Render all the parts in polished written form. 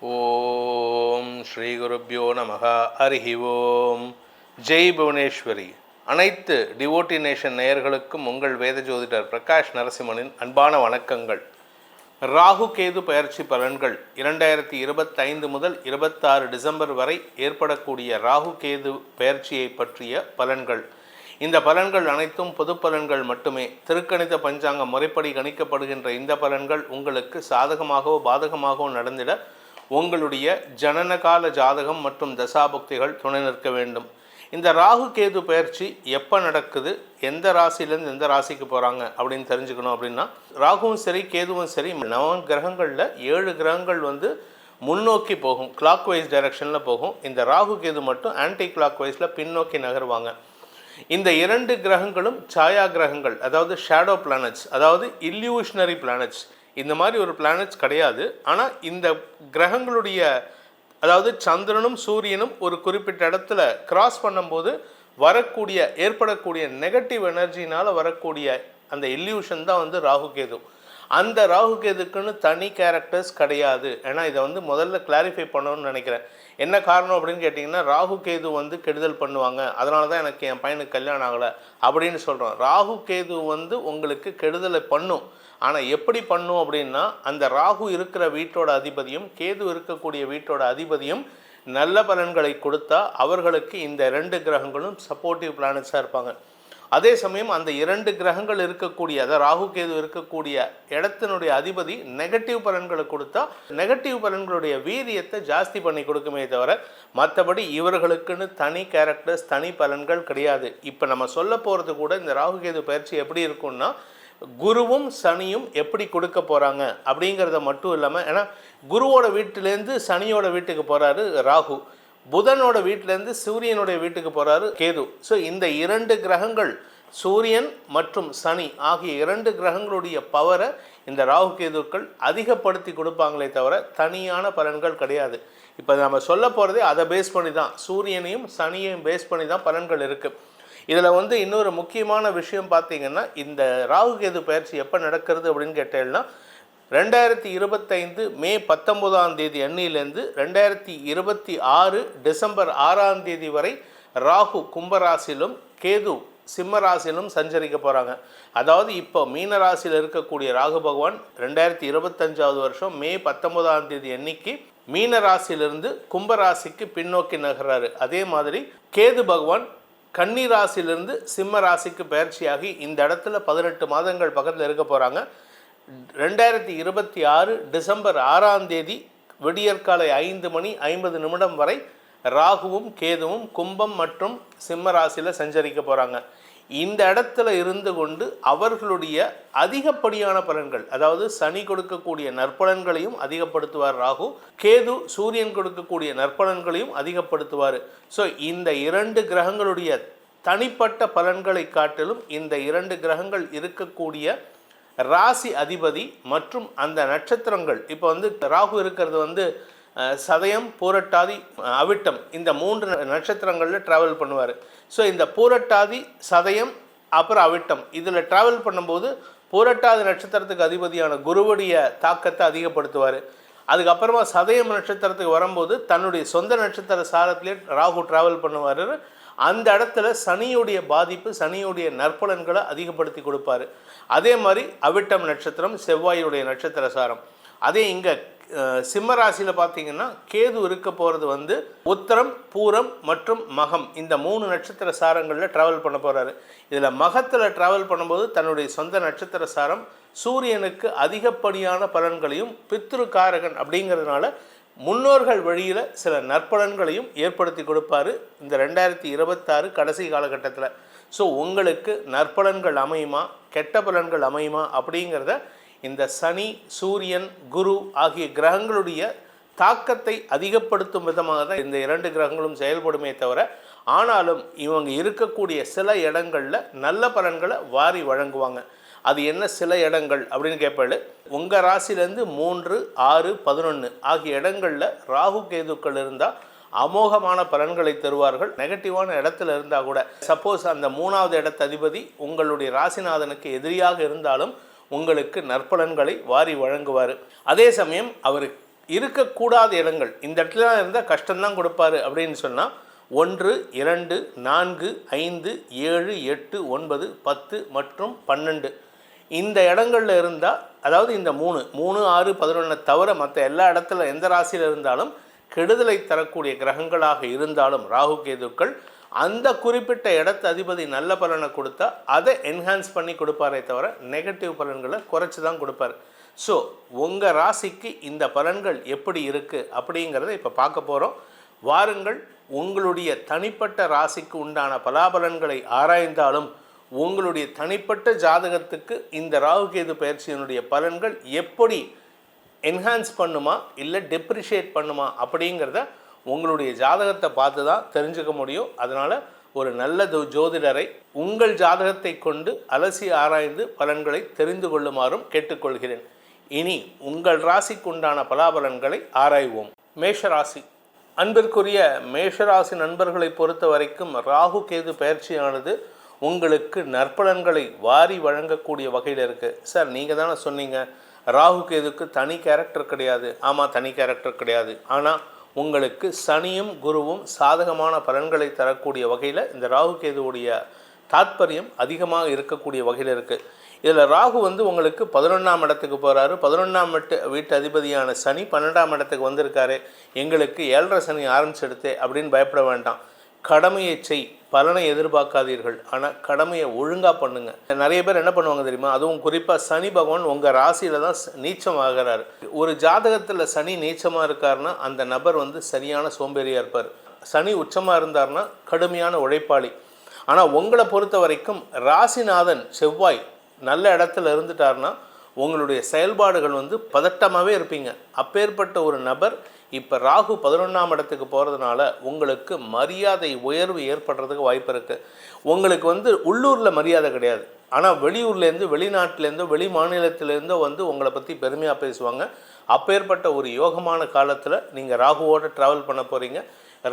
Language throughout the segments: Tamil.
ஓம் ஸ்ரீ குருப்யோ நமஹ. ஹரிஹி ஓம். ஜெய் புவனேஸ்வரி. அனைத்து டிவோட்டி நேஷன் நேயர்களுக்கும் உங்கள் வேத ஜோதிடர் பிரகாஷ் நரசிம்மனின் அன்பான வணக்கங்கள். ராகு கேது பயிற்சி பலன்கள் 2025 முதல் 26 டிசம்பர் வரை ஏற்படக்கூடிய ராகு கேது பயிற்சியை பற்றிய பலன்கள். இந்த பலன்கள் அனைத்தும் பொது பலன்கள் மட்டுமே. திருக்கணித பஞ்சாங்க முறைப்படி கணிக்கப்படுகின்ற இந்த பலன்கள் உங்களுக்கு சாதகமாகவோ பாதகமாகவோ நடந்திட உங்களுடைய ஜனனகால ஜாதகம் மற்றும் தசாபுக்திகள் துணை நிற்க வேண்டும். இந்த ராகு கேது பயிற்சி எப்போ நடக்குது, எந்த ராசியிலேருந்து எந்த ராசிக்கு போகிறாங்க அப்படின்னு தெரிஞ்சுக்கணும். அப்படின்னா ராகுவும் சரி கேதுவும் சரி, நவ கிரகங்களில் 7 கிரகங்கள் முன்னோக்கி போகும், கிளாக் வைஸ் டைரக்ஷனில் போகும். இந்த ராகு கேது மட்டும் ஆன்டி கிளாக் வைஸில் பின்னோக்கி நகருவாங்க. இந்த 2 கிரகங்களும் சாயா கிரகங்கள், அதாவது ஷேடோ பிளானட்ஸ், அதாவது இல்யூஷனரி பிளானட்ஸ். இந்த மாதிரி ஒரு பிளானட்ஸ் கிடையாது. ஆனால் இந்த கிரகங்களுடைய, அதாவது சந்திரனும் சூரியனும் ஒரு குறிப்பிட்ட இடத்துல கிராஸ் பண்ணும்போது ஏற்படக்கூடிய நெகட்டிவ் எனர்ஜினால் வரக்கூடிய அந்த இல்யூஷன் தான் ராகு கேது. அந்த ராகு கேதுக்குன்னு தனி கேரக்டர்ஸ் கிடையாது. ஏன்னா இதை முதல்ல கிளாரிஃபை பண்ணணும்னு நினைக்கிறேன். என்ன காரணம் அப்படின்னு கேட்டிங்கன்னா, ராகு கேது கெடுதல் பண்ணுவாங்க, அதனால தான் எனக்கு என் பையனுக்கு கல்யாணம் ஆகலை அப்படின்னு சொல்கிறோம். ராகு கேது உங்களுக்கு கெடுதலை பண்ணும். ஆனால் எப்படி பண்ணும் அப்படின்னா, அந்த ராகு இருக்கிற வீட்டோட அதிபதியும் கேது இருக்கக்கூடிய வீட்டோட அதிபதியும் நல்ல பலன்களை கொடுத்தா அவர்களுக்கு இந்த 2 கிரகங்களும் சப்போர்ட்டிவ் பிளானட்ஸாக இருப்பாங்க. அதே சமயம் அந்த 2 கிரகங்கள் இருக்கக்கூடிய, அதாவது ராகு கேது இருக்கக்கூடிய இடத்தினுடைய அதிபதி நெகட்டிவ் பலன்களை கொடுத்தா நெகட்டிவ் பலன்களுடைய வீரியத்தை ஜாஸ்தி பண்ணி கொடுக்குமே தவிர மற்றபடி இவர்களுக்குன்னு தனி கேரக்டர்ஸ், தனி பலன்கள் கிடையாது. இப்போ நம்ம சொல்ல போகிறது கூட இந்த ராகு கேது பயிற்சி எப்படி இருக்கும்னா, குருவும் சனியும் எப்படி கொடுக்க போகிறாங்க அப்படிங்கிறத மட்டும் இல்லாமல், ஏன்னா குருவோட வீட்டிலேருந்து சனியோட வீட்டுக்கு போகிறாரு ராகு, புதனோட வீட்டிலேருந்து சூரியனுடைய வீட்டுக்கு போகிறாரு கேது. ஸோ இந்த 2 கிரகங்கள், சூரியன் மற்றும் சனி ஆகிய 2 கிரகங்களுடைய பவரை இந்த ராகு கேதுக்கள் அதிகப்படுத்தி கொடுப்பாங்களே தவிர தனியான பலன்கள் கிடையாது. இப்போ நம்ம சொல்ல போகிறதே அதை பேஸ் பண்ணி தான், சூரியனையும் சனியையும் பேஸ் பண்ணி தான் பலன்கள் இருக்குது. இதில் இன்னொரு முக்கியமான விஷயம் பார்த்திங்கன்னா, இந்த ராகு கேது பயிற்சி எப்போ நடக்கிறது அப்படின்னு கேட்டேன்னா, 2025 மே 19 அன்னிலேருந்து 2026 டிசம்பர் 6 வரை ராகு கும்பராசிலும் கேது சிம்ம ராசியிலும் சஞ்சரிக்க போகிறாங்க. அதாவது இப்போ மீன ராசியில் இருக்கக்கூடிய ராகு பகவான் 2025 வருஷம் மே 19 அன்னைக்கு மீன ராசியிலிருந்து கும்பராசிக்கு பின்னோக்கி நகர்றாரு. அதே மாதிரி கேது பகவான் கன்னி ராசியிலிருந்து சிம்ம ராசிக்கு பயிற்சியாகி இந்த இடத்துல 18 மாதங்கள் பக்கத்தில் இருக்க போகிறாங்க. 2026 டிசம்பர் 6 விடியற்காலை 5:50 வரை ராகுவும் கேதுவும் கும்பம் மற்றும் சிம்ம ராசியில் சஞ்சரிக்க போகிறாங்க. இந்த இடத்துல இருந்து கொண்டு அவர்களுடைய அதிகப்படியான பலன்கள், அதாவது சனி கொடுக்கக்கூடிய நற்பலன்களையும் அதிகப்படுத்துவார் ராகு, கேது சூரியன் கொடுக்கக்கூடிய நற்பலன்களையும் அதிகப்படுத்துவார். ஸோ இந்த 2 கிரகங்களுடைய தனிப்பட்ட பலன்களை காட்டிலும் இந்த 2 கிரகங்கள் இருக்கக்கூடிய ராசி அதிபதி மற்றும் அந்த நட்சத்திரங்கள், இப்போ ராகு இருக்கிறது சதயம், பூரட்டாதி, அவிட்டம், இந்த 3 நட்சத்திரங்களில் ட்ராவல் பண்ணுவார். ஸோ இந்த பூரட்டாதி, சதயம், அப்புறம் அவிட்டம் இதில் ட்ராவல் பண்ணும்போது பூரட்டாதி நட்சத்திரத்துக்கு அதிபதியான குருவுடைய தாக்கத்தை அதிகப்படுத்துவார். அதுக்கப்புறமா சதயம் நட்சத்திரத்துக்கு வரும்போது தன்னுடைய சொந்த நட்சத்திர சாரத்திலே ராகு ட்ராவல் பண்ணுவார். அந்த இடத்துல சனியுடைய பாதிப்பு, சனியுடைய நற்பலன்களை அதிகப்படுத்தி கொடுப்பார். அதே மாதிரி அவிட்டம் நட்சத்திரம் செவ்வாயுடைய நட்சத்திர சாரம். அதே இங்கே சிம்ம ராசியில் பார்த்தீங்கன்னா கேது இருக்க போகிறது உத்தரம், பூரம் மற்றும் மகம், இந்த 3 நட்சத்திர சாரங்களில் ட்ராவல் பண்ண போகிறாரு. இதில் மகத்தில் ட்ராவல் பண்ணும்போது தன்னுடைய சொந்த நட்சத்திர சாரம் சூரியனுக்கு அதிகப்படியான பலன்களையும், பித்ருக்காரகன் அப்படிங்கிறதுனால முன்னோர்கள் வழியில் சில நற்பலன்களையும் ஏற்படுத்தி கொடுப்பார் இந்த 2026 கடைசி காலகட்டத்தில். ஸோ உங்களுக்கு நற்பலன்கள் அமையுமா, கெட்ட பலன்கள் அமையுமா அப்படிங்கிறத இந்த சனி, சூரியன், குரு ஆகிய கிரகங்களுடைய தாக்கத்தை அதிகப்படுத்தும் விதமாக தான் இந்த 2 கிரகங்களும் செயல்படுமே தவிர, ஆனாலும் இவங்க இருக்கக்கூடிய சில இடங்களில் நல்ல பலன்களை வாரி வழங்குவாங்க. அது என்ன சில இடங்கள் அப்படின்னு கேட்பாரு. உங்கள் ராசிலேருந்து 3, 6, 11 ஆகிய இடங்களில் ராகு கேதுக்கள் இருந்தால் அமோகமான பலன்களை தருவார்கள். நெகட்டிவான இடத்துல இருந்தால் கூட, சப்போஸ் அந்த 3வது இடத்த அதிபதி உங்களுடைய ராசிநாதனுக்கு எதிரியாக இருந்தாலும் உங்களுக்கு நற்பலன்களை வாரி வழங்குவார். அதே சமயம் அவர் இருக்கக்கூடாத இடங்கள், இந்த இடத்துல இருந்தால் கஷ்டம்தான் கொடுப்பாரு அப்படின்னு சொன்னால் 1, 2, 4, 5, 7, 8, 9, 10 மற்றும் 12 இந்த இடங்களில் இருந்தால், அதாவது இந்த 3, 6, 11 தவிர மற்ற எல்லா இடத்துல எந்த ராசியில் இருந்தாலும் கெடுதலை தரக்கூடிய கிரகங்களாக இருந்தாலும் ராகு கேதுக்கள் அந்த குறிப்பிட்ட இடத்து அதிபதி நல்ல பலனை கொடுத்தா அதை என்ஹான்ஸ் பண்ணி கொடுப்பாரே தவிர நெகட்டிவ் பலன்களை குறைச்சி தான் கொடுப்பார். ஸோ உங்கள் ராசிக்கு இந்த பலன்கள் எப்படி இருக்குது அப்படிங்கிறத இப்போ பார்க்க போகிறோம். வாருங்கள், உங்களுடைய தனிப்பட்ட ராசிக்கு உண்டான பலாபலன்களை ஆராய்ந்தாலும் உங்களுடைய தனிப்பட்ட ஜாதகத்துக்கு இந்த ராகுகேது பயிற்சியினுடைய பலன்கள் எப்படி என்ஹான்ஸ் பண்ணுமா இல்லை டெப்ரிஷியேட் பண்ணுமா அப்படிங்கிறத உங்களுடைய ஜாதகத்தை பார்த்து தான் தெரிஞ்சுக்க முடியும். அதனால் ஒரு நல்ல ஜோதிடரை உங்கள் ஜாதகத்தை கொண்டு அலசி ஆராய்ந்து பலன்களை தெரிந்து கொள்ளுமாறும் கேட்டுக்கொள்கிறேன். இனி உங்கள் ராசிக்கு உண்டான பலாபலன்களை ஆராய்வோம். மேஷராசி. அன்பிற்குரிய மேஷராசி நண்பர்களை பொறுத்த வரைக்கும் ராகு கேது பயிற்சியானது உங்களுக்கு நற்பலன்களை வாரி வழங்கக்கூடிய வகையில் இருக்குது. சார், நீங்கள் தானே சொன்னீங்க ராகு கேதுக்கு தனி கேரக்டர் கிடையாது. ஆமாம், தனி கேரக்டர் கிடையாது. ஆனால் உங்களுக்கு சனியும் குருவும் சாதகமான பலன்களை தரக்கூடிய வகையில் இந்த ராகு கேதுவுடைய தாத்பரியம் அதிகமாக இருக்கக்கூடிய வகையில் இருக்குது. இதில் ராகு உங்களுக்கு 11ஆம் இடத்துக்கு போகிறாரு. 11ஆம் வீட்டு அதிபதியான சனி 12ஆம் இடத்துக்கு வந்திருக்காரு. எங்களுக்கு 7.5 சனி ஆரம்பிச்செடுத்தே அப்படின்னு பயப்பட வேண்டாம். கடமையை செய், பலனை எதிர்பார்க்காதீர்கள். ஆனால் கடமையை ஒழுங்காக பண்ணுங்கள். நிறைய பேர் என்ன பண்ணுவாங்க தெரியுமா? அதுவும் குறிப்பாக சனி பகவான் உங்கள் ராசியில் தான் நீச்சமாகிறார். ஒரு ஜாதகத்தில் சனி நீச்சமாக இருக்காருன்னா அந்த நபர் சரியான சோம்பேறியாக இருப்பார். சனி உச்சமாக இருந்தார்னா கடுமையான உழைப்பாளி. ஆனால் உங்களை பொறுத்த வரைக்கும் ராசிநாதன் செவ்வாய் நல்ல இடத்துல இருந்துட்டார்னா உங்களுடைய செயல்பாடுகள் பதட்டமாகவே இருப்பீங்க. அப்பேற்பட்ட ஒரு நபர் இப்போ ராகு 11ஆம் இடத்துக்கு போகிறதுனால உங்களுக்கு மரியாதை உயர்வு ஏற்படுறதுக்கு வாய்ப்பு இருக்குது. உங்களுக்கு உள்ளூரில் மரியாதை கிடையாது. ஆனால் வெளியூர்லேருந்து, வெளிநாட்டிலேருந்தோ, வெளி மாநிலத்திலேருந்தோ உங்களை பற்றி பெருமையாக பேசுவாங்க. அப்பேற்பட்ட ஒரு யோகமான காலத்தில் நீங்கள் ராகுவோடு ட்ராவல் பண்ண போகிறீங்க.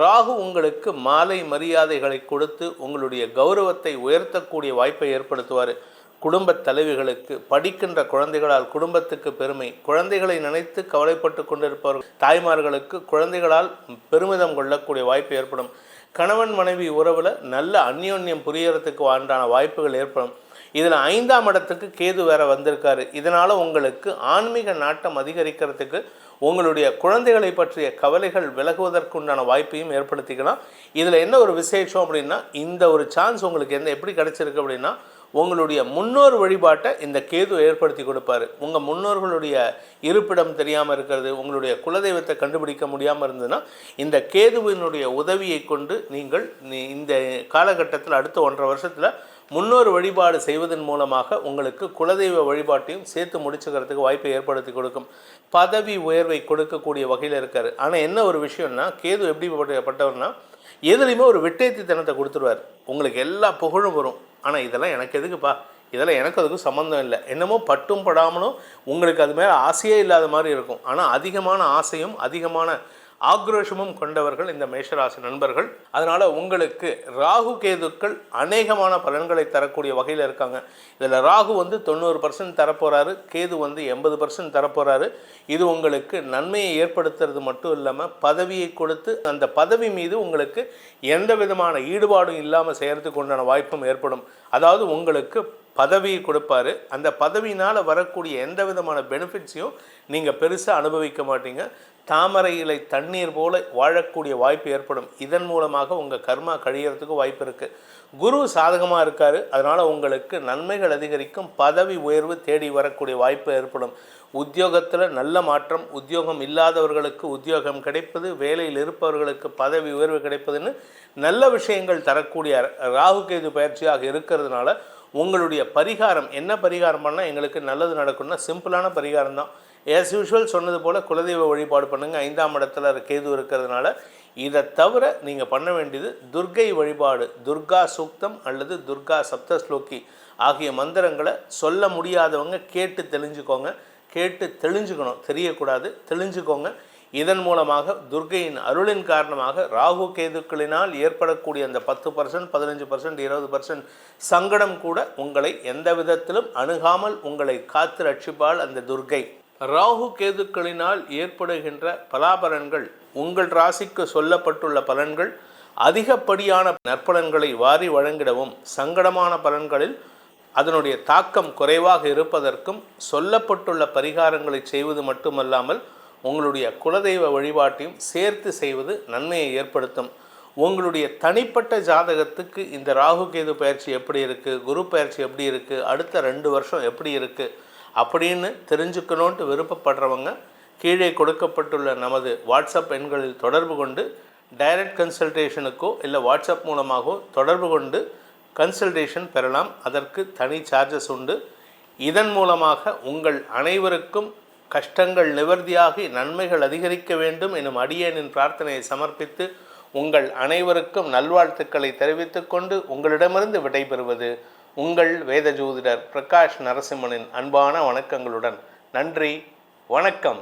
ராகு உங்களுக்கு மாலை மரியாதைகளை கொடுத்து உங்களுடைய கௌரவத்தை உயர்த்தக்கூடிய வாய்ப்பை ஏற்படுத்துவார். குடும்பத் தலைவிகளுக்கு, படிக்கின்ற குழந்தைகளால் குடும்பத்துக்கு பெருமை, குழந்தைகளை நினைத்து கவலைப்பட்டு கொண்டிருப்பவர்கள் தாய்மார்களுக்கு குழந்தைகளால் பெருமிதம் கொள்ளக்கூடிய வாய்ப்பு ஏற்படும். கணவன் மனைவி உறவில் நல்ல அந்யோன்யம் புரியறதுக்கு உண்டான வாய்ப்புகள் ஏற்படும். இதில் 5ஆம் இடத்துக்கு கேது வேற வந்திருக்காரு. இதனால் உங்களுக்கு ஆன்மீக நாட்டம் அதிகரிக்கிறதுக்கு உங்களுடைய குழந்தைகளை பற்றிய கவலைகள் விலகுவதற்குண்டான வாய்ப்பையும் ஏற்படுத்திக்கலாம். இதில் என்ன ஒரு விசேஷம் அப்படின்னா, இந்த ஒரு சான்ஸ் உங்களுக்கு எப்படி கிடைச்சிருக்கு அப்படின்னா, உங்களுடைய முன்னோர் வழிபாட்டை இந்த கேது ஏற்படுத்தி கொடுப்பாரு. உங்கள் முன்னோர்களுடைய இருப்பிடம் தெரியாமல் இருக்கிறது, உங்களுடைய குலதெய்வத்தை கண்டுபிடிக்க முடியாமல் இருந்ததுன்னா இந்த கேதுவினுடைய உதவியை கொண்டு நீங்கள் இந்த காலகட்டத்தில் அடுத்த 1.5 வருஷத்தில் முன்னோர் வழிபாடு செய்வதன் மூலமாக உங்களுக்கு குலதெய்வ வழிபாட்டையும் சேர்த்து முடிச்சுக்கிறதுக்கு வாய்ப்பை ஏற்படுத்தி கொடுக்கும். பதவி உயர்வை கொடுக்கக்கூடிய வகையில் இருக்கார். ஆனால் என்ன ஒரு விஷயம்னா, கேது எப்படிப்பட்டவர்னா எதுலேயுமே ஒரு வெட்டேத்தித்தனத்தை கொடுத்துருவார். உங்களுக்கு எல்லா புகழும் வரும். ஆனால் இதெல்லாம் எனக்கு எதுக்குப்பா, இதெல்லாம் எனக்கு அதுக்கும் சம்மந்தம் இல்லை, என்னமோ பட்டும் படாமலும் உங்களுக்கு அது மேலே ஆசையே இல்லாத மாதிரி இருக்கும். ஆனால் அதிகமான ஆசையும் அதிகமான ஆக்ரோஷமும் கொண்டவர்கள் இந்த மேஷராசி நண்பர்கள். அதனால் உங்களுக்கு ராகு கேதுக்கள் அநேகமான பலன்களை தரக்கூடிய வகையில் இருக்காங்க. இதில் ராகு 90% தரப்போகிறாரு, கேது 80% தரப்போகிறாரு. இது உங்களுக்கு நன்மையை ஏற்படுத்துறது மட்டும் இல்லாமல் பதவியை கொடுத்து அந்த பதவி மீது உங்களுக்கு எந்த விதமான ஈடுபாடும் இல்லாமல் செய்கிறதுக்கு உண்டான வாய்ப்பும் ஏற்படும். அதாவது உங்களுக்கு பதவியை கொடுப்பாரு. அந்த பதவியினால் வரக்கூடிய எந்த விதமான பெனிஃபிட்ஸையும் நீங்கள் பெருசாக அனுபவிக்க மாட்டீங்க. தாமரை இலை தண்ணீர் போல வாழக்கூடிய வாய்ப்பு ஏற்படும். இதன் மூலமாக உங்கள் கர்மா கழியறதுக்கு வாய்ப்பு இருக்குது. குரு சாதகமாக இருக்கார். அதனால் உங்களுக்கு நன்மைகள் அதிகரிக்கும். பதவி உயர்வு தேடி வரக்கூடிய வாய்ப்பு ஏற்படும். உத்தியோகத்தில் நல்ல மாற்றம், உத்தியோகம் இல்லாதவர்களுக்கு உத்தியோகம் கிடைப்பது, வேலையில் இருப்பவர்களுக்கு பதவி உயர்வு கிடைப்பதுன்னு நல்ல விஷயங்கள் தரக்கூடிய ராகு கேது பயிற்சியாக இருக்கிறதுனால உங்களுடைய பரிகாரம் என்ன பரிகாரம் பண்ணால் எங்களுக்கு நல்லது நடக்கும்னா சிம்பிளான பரிகாரம் தான். ஆஸ் யூஷுவல் சொன்னது போல் குலதெய்வ வழிபாடு பண்ணுங்கள். 5ஆம் இடத்துல கேது இருக்கிறதுனால. இதை தவிர நீங்கள் பண்ண வேண்டியது துர்க்கை வழிபாடு. துர்கா சூக்தம் அல்லது துர்கா சப்தஸ்லோகி ஆகிய மந்திரங்களை சொல்ல முடியாதவங்க கேட்டு தெளிஞ்சுக்கணும், தெரியக்கூடாது, தெளிஞ்சுக்கோங்க. இதன் மூலமாக துர்க்கையின் அருளின் காரணமாக ராகு கேதுக்களினால் ஏற்படக்கூடிய அந்த 10%, 15%, 20% சங்கடம் கூட உங்களை எந்த விதத்திலும் அணுகாமல் உங்களை காத்து ரட்சிப்பாள் அந்த துர்க்கை. ராகு கேதுக்களினால் ஏற்படுகின்ற பலாபலன்கள், உங்கள் ராசிக்கு சொல்லப்பட்டுள்ள பலன்கள் அதிகப்படியான நற்பலன்களை வாரி வழங்கிடவும், சங்கடமான பலன்களில் அதனுடைய தாக்கம் குறைவாக இருப்பதற்கும் சொல்லப்பட்டுள்ள பரிகாரங்களை செய்வது மட்டுமல்லாமல் உங்களுடைய குலதெய்வ வழிபாட்டையும் சேர்த்து செய்வது நன்மையை ஏற்படுத்தும். உங்களுடைய தனிப்பட்ட ஜாதகத்துக்கு இந்த ராகு கேது பயிற்சி எப்படி இருக்குது, குரு பயிற்சி எப்படி இருக்குது, அடுத்த 2 வருஷம் எப்படி இருக்குது அப்படின்னு தெரிஞ்சுக்கணுன்ட்டு விருப்பப்படுறவங்க கீழே கொடுக்கப்பட்டுள்ள நமது வாட்ஸ்அப் எண்களில் தொடர்பு கொண்டு டைரக்ட் கன்சல்டேஷனுக்கோ இல்லை வாட்ஸ்அப் மூலமாகவோ தொடர்பு கொண்டு கன்சல்டேஷன் பெறலாம். அதற்கு தனி சார்ஜஸ் உண்டு. இதன் மூலமாக உங்கள் அனைவருக்கும் கஷ்டங்கள் நிவர்த்தியாகி நன்மைகள் அதிகரிக்க வேண்டும் எனும் அடியேனின் பிரார்த்தனையை சமர்ப்பித்து உங்கள் அனைவருக்கும் நல்வாழ்த்துக்களை தெரிவித்துக் கொண்டு உங்களிடமிருந்து விடைபெறுவது உங்கள் வேத ஜோதிடர் பிரகாஷ் நரசிம்மனின் அன்பான வணக்கங்களுடன். நன்றி, வணக்கம்.